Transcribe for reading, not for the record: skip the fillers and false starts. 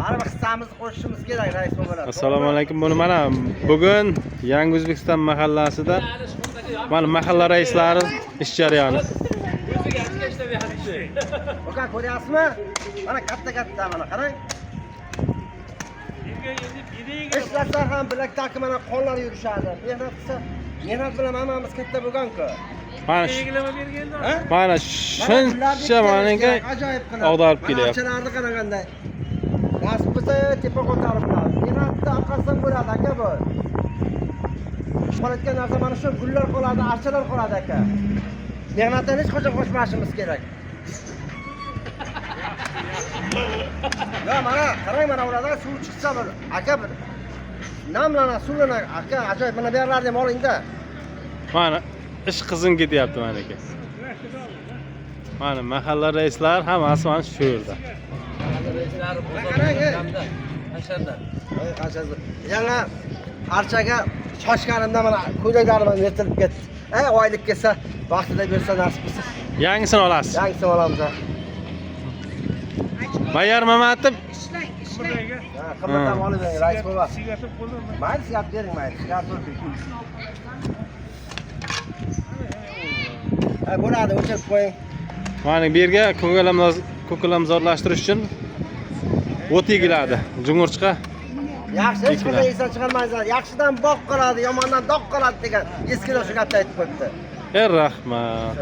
Baribir hissamizni qo'shishimiz kerak, rais bobolar. Assalomu alaykum. Buni mana bugun Yangi O'zbekiston mahallasida mana mahalla raislari ish jarayoni. Aka ko'ryapsizmi? Mana katta mana qarang. Ishlatsa ham bilakdagi mana qonlar yurishadi. Mehnat qilsa, mehnat bilan hammamiz katta bo'lgan-ku. Mana shuncha manga ag'darib kelyapti. Archalarni qaraganda. Nasib bo'lsa tepa ko'tarib qo'yadi. Mehnatda orqasidan bo'ladi aka bu. Qolayotgan narsa mana shu gullar qoladi, archalar qoladi aka. Mehnatdan hech qachon qochmasimiz kerak. Ya mana qarang, mana ulardan suv chiqsa bir aka bir namlana suvlana aka ajoyib. Mana bu yerlarni ham olingda. Mana ish qizg'in ketyapti meniki. Mana mahalla raislar hammasi mana shu yerda. Yana archaga shoshganimda mana ko'ylaklarim yirtilib ketdi. Oylik kelsa, vaqtida bersa nasib bo'lsa. Yangisini olasiz. Yangisini olamiz. Mayor Mamatov Qimmatdan olib bering, rais bova. Mayli, sigat bering, mayli. Sigat bering. Bo'ladi, o'chirib qo'ying. mana bu yerga ko'kalamzorlashtirish uchun o't egiladi. Jumurchqa. Yaxshi, hech qanday esa chiqarmaysizlar. Yaxshidan boq qoladi, yomondan doq qoladi degan eskilar shu gapni aytib qo'yibdi. Rahmat.